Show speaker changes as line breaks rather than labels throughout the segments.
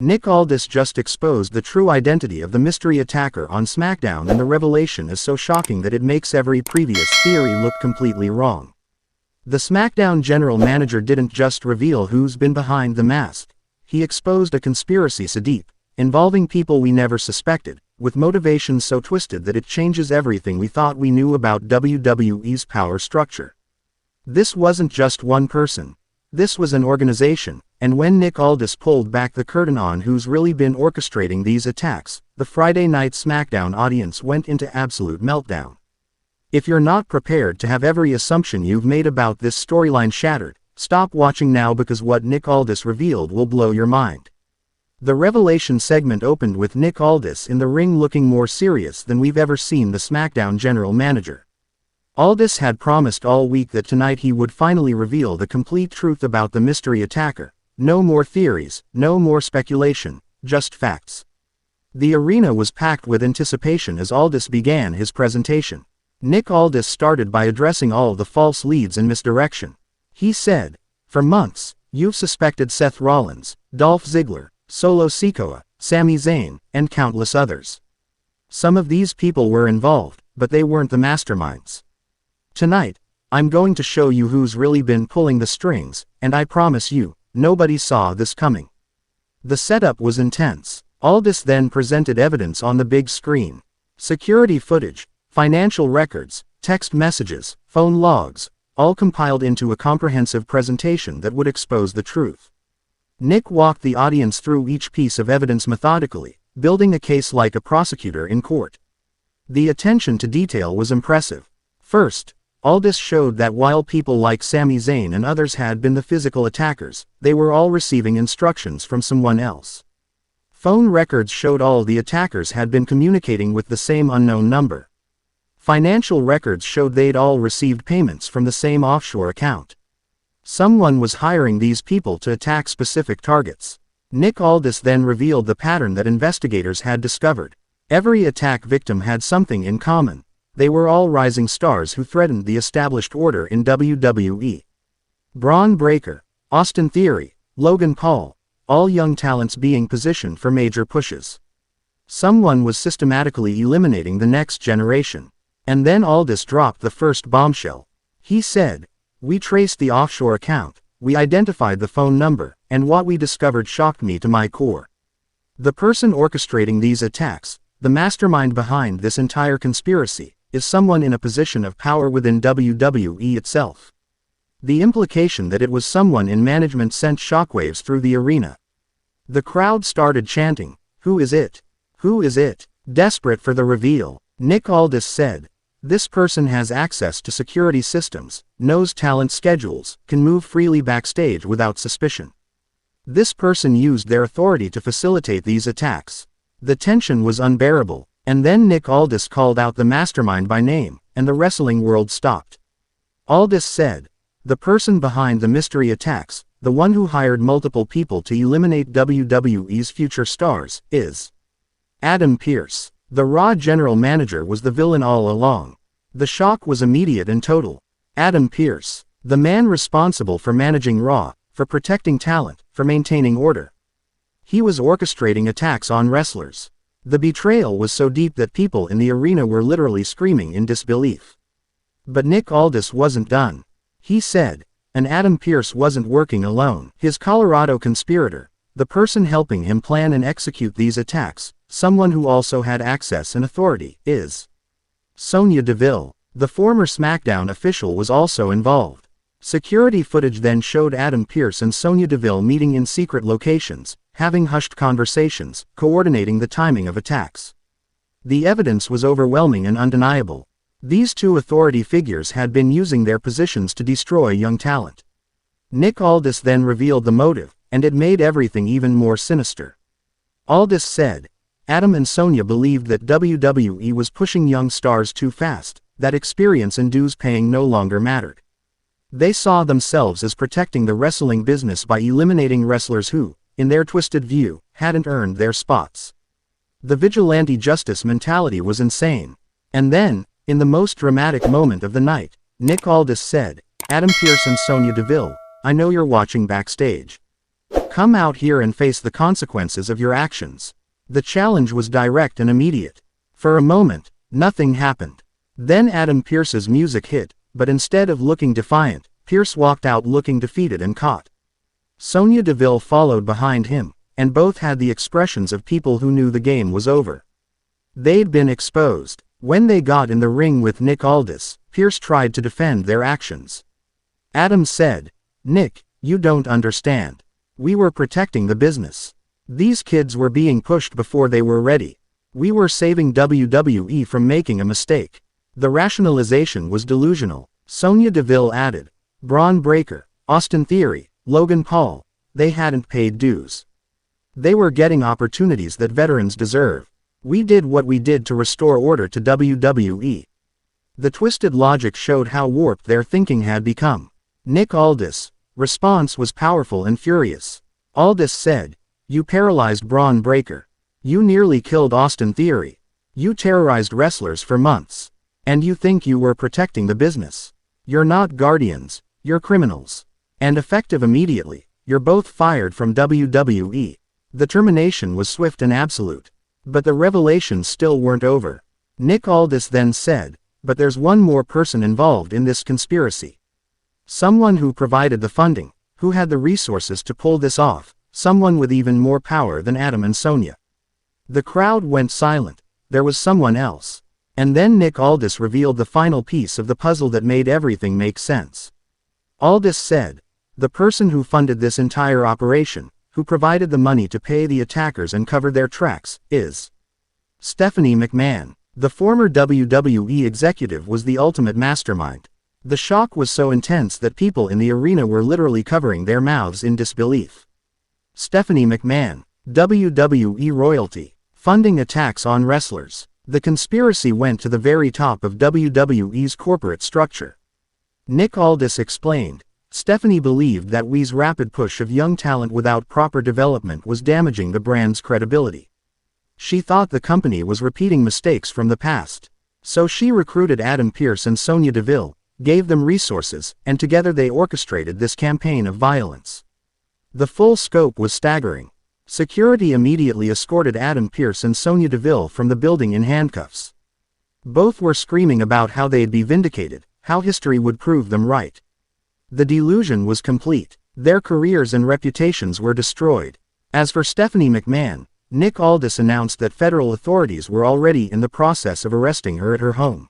Nick Aldis just exposed the true identity of the mystery attacker on SmackDown, and the revelation is so shocking that it makes every previous theory look completely wrong. The SmackDown general manager didn't just reveal who's been behind the mask. He exposed a conspiracy so deep, involving people we never suspected, with motivations so twisted that it changes everything we thought we knew about WWE's power structure. This wasn't just one person. This was an organization, and when Nick Aldis pulled back the curtain on who's really been orchestrating these attacks, the Friday night SmackDown audience went into absolute meltdown. If you're not prepared to have every assumption you've made about this storyline shattered, stop watching now, because what Nick Aldis revealed will blow your mind. The revelation segment opened with Nick Aldis in the ring looking more serious than we've ever seen the SmackDown general manager. Aldis had promised all week that tonight he would finally reveal the complete truth about the mystery attacker. No more theories, no more speculation, just facts. The arena was packed with anticipation as Aldis began his presentation. Nick Aldis started by addressing all the false leads and misdirection. He said, "For months, you've suspected Seth Rollins, Dolph Ziggler, Solo Sikoa, Sami Zayn, and countless others. Some of these people were involved, but they weren't the masterminds. Tonight, I'm going to show you who's really been pulling the strings, and I promise you, nobody saw this coming." The setup was intense. Aldis then presented evidence on the big screen. Security footage, financial records, text messages, phone logs, all compiled into a comprehensive presentation that would expose the truth. Nick walked the audience through each piece of evidence methodically, building a case like a prosecutor in court. The attention to detail was impressive. First, Aldis showed that while people like Sami Zayn and others had been the physical attackers, they were all receiving instructions from someone else. Phone records showed all the attackers had been communicating with the same unknown number. Financial records showed they'd all received payments from the same offshore account. Someone was hiring these people to attack specific targets. Nick Aldis then revealed the pattern that investigators had discovered. Every attack victim had something in common. They were all rising stars who threatened the established order in WWE. Braun Breaker, Austin Theory, Logan Paul, all young talents being positioned for major pushes. Someone was systematically eliminating the next generation. And then Aldis dropped the first bombshell. He said, "We traced the offshore account, we identified the phone number, and what we discovered shocked me to my core. The person orchestrating these attacks, the mastermind behind this entire conspiracy, is someone in a position of power within WWE itself." The implication that it was someone in management sent shockwaves through the arena. The crowd started chanting, "Who is it? Who is it?" Desperate for the reveal, Nick Aldis said, "This person has access to security systems, knows talent schedules, can move freely backstage without suspicion. This person used their authority to facilitate these attacks." The tension was unbearable, and then Nick Aldis called out the mastermind by name, and the wrestling world stopped. Aldis said, "The person behind the mystery attacks, the one who hired multiple people to eliminate WWE's future stars, is Adam Pearce. The Raw general manager was the villain all along." The shock was immediate and total. Adam Pearce, the man responsible for managing Raw, for protecting talent, for maintaining order. He was orchestrating attacks on wrestlers. The betrayal was so deep that people in the arena were literally screaming in disbelief. But Nick Aldis wasn't done. He said, and Adam Pearce wasn't working alone. His Colorado conspirator, the person helping him plan and execute these attacks, someone who also had access and authority, is Sonya Deville. The former SmackDown official was also involved. Security footage then showed Adam Pearce and Sonya Deville meeting in secret locations, having hushed conversations, coordinating the timing of attacks. The evidence was overwhelming and undeniable. These two authority figures had been using their positions to destroy young talent. Nick Aldis then revealed the motive, and it made everything even more sinister. Aldis said, Adam and Sonya believed that WWE was pushing young stars too fast, that experience and dues paying no longer mattered. They saw themselves as protecting the wrestling business by eliminating wrestlers who, in their twisted view, hadn't earned their spots. The vigilante justice mentality was insane. And then, in the most dramatic moment of the night, Nick Aldis said, "Adam Pearce and Sonya Deville, I know you're watching backstage. Come out here and face the consequences of your actions. The challenge was direct and immediate. For a moment, nothing happened. Then Adam Pearce's music hit, but instead of looking defiant, Pearce walked out looking defeated and caught. Sonya Deville followed behind him, and both had the expressions of people who knew the game was over. They'd been exposed. When they got in the ring with Nick Aldis, Pearce tried to defend their actions. Adam said, "Nick, you don't understand. We were protecting the business. These kids were being pushed before they were ready. We were saving WWE from making a mistake." The rationalization was delusional. Sonya Deville added, "Braun Breaker, Austin Theory, Logan Paul, they hadn't paid dues. They were getting opportunities that veterans deserve. We did what we did to restore order to WWE." The twisted logic showed how warped their thinking had become. Nick Aldis' response was powerful and furious. Aldis said, "You paralyzed Braun Breaker. You nearly killed Austin Theory. You terrorized wrestlers for months. And you think you were protecting the business. You're not guardians, you're criminals. And effective immediately, you're both fired from WWE." The termination was swift and absolute. But the revelations still weren't over. Nick Aldis then said, "But there's one more person involved in this conspiracy. Someone who provided the funding, who had the resources to pull this off, someone with even more power than Adam and Sonya." The crowd went silent. There was someone else. And then Nick Aldis revealed the final piece of the puzzle that made everything make sense. Aldis said, "The person who funded this entire operation, who provided the money to pay the attackers and cover their tracks, is Stephanie McMahon." The former WWE executive was the ultimate mastermind. The shock was so intense that people in the arena were literally covering their mouths in disbelief. Stephanie McMahon, WWE royalty, funding attacks on wrestlers. The conspiracy went to the very top of WWE's corporate structure. Nick Aldis explained, "Stephanie believed that WWE's rapid push of young talent without proper development was damaging the brand's credibility. She thought the company was repeating mistakes from the past. So she recruited Adam Pearce and Sonya Deville, gave them resources, and together they orchestrated this campaign of violence." The full scope was staggering. Security immediately escorted Adam Pearce and Sonya Deville from the building in handcuffs. Both were screaming about how they'd be vindicated, how history would prove them right. The delusion was complete. Their careers and reputations were destroyed. As for Stephanie McMahon, Nick Aldis announced that federal authorities were already in the process of arresting her at her home.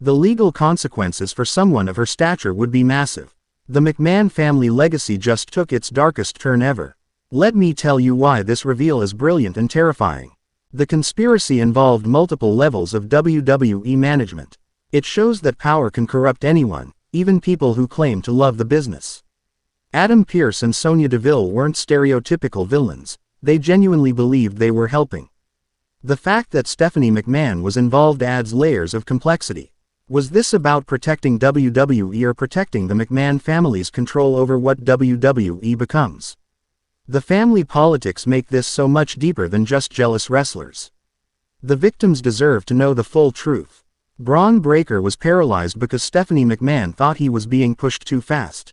The legal consequences for someone of her stature would be massive. The McMahon family legacy just took its darkest turn ever. Let me tell you why this reveal is brilliant and terrifying. The conspiracy involved multiple levels of WWE management. It shows that power can corrupt anyone, even people who claim to love the business. Adam Pearce and Sonya Deville weren't stereotypical villains. They genuinely believed they were helping. The fact that Stephanie McMahon was involved adds layers of complexity. Was this about protecting WWE or protecting the McMahon family's control over what WWE becomes? The family politics make this so much deeper than just jealous wrestlers. The victims deserve to know the full truth. Braun Breaker was paralyzed because Stephanie McMahon thought he was being pushed too fast.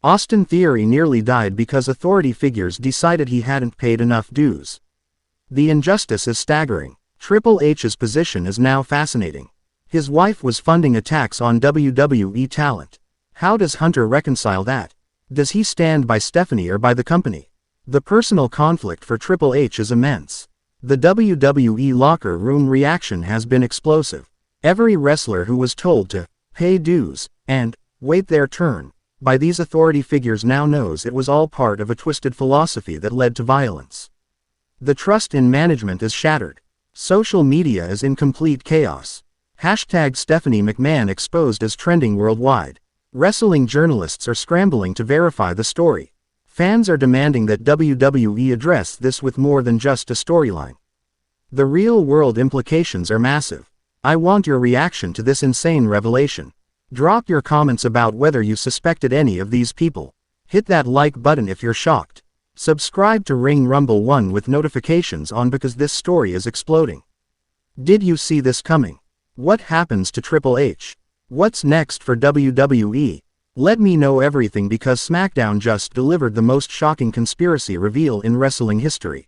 Austin Theory nearly died because authority figures decided he hadn't paid enough dues. The injustice is staggering. Triple H's position is now fascinating. His wife was funding attacks on WWE talent. How does Hunter reconcile that? Does he stand by Stephanie or by the company? The personal conflict for Triple H is immense. The WWE locker room reaction has been explosive. Every wrestler who was told to pay dues and wait their turn by these authority figures now knows it was all part of a twisted philosophy that led to violence. The trust in management is shattered. Social media is in complete chaos. #Stephanie McMahon exposed as trending worldwide. Wrestling journalists are scrambling to verify the story. Fans are demanding that WWE address this with more than just a storyline. The real-world implications are massive. I want your reaction to this insane revelation. Drop your comments about whether you suspected any of these people. Hit that like button if you're shocked. Subscribe to Ring Rumble 1 with notifications on because this story is exploding. Did you see this coming? What happens to Triple H? What's next for WWE? Let me know everything because SmackDown just delivered the most shocking conspiracy reveal in wrestling history.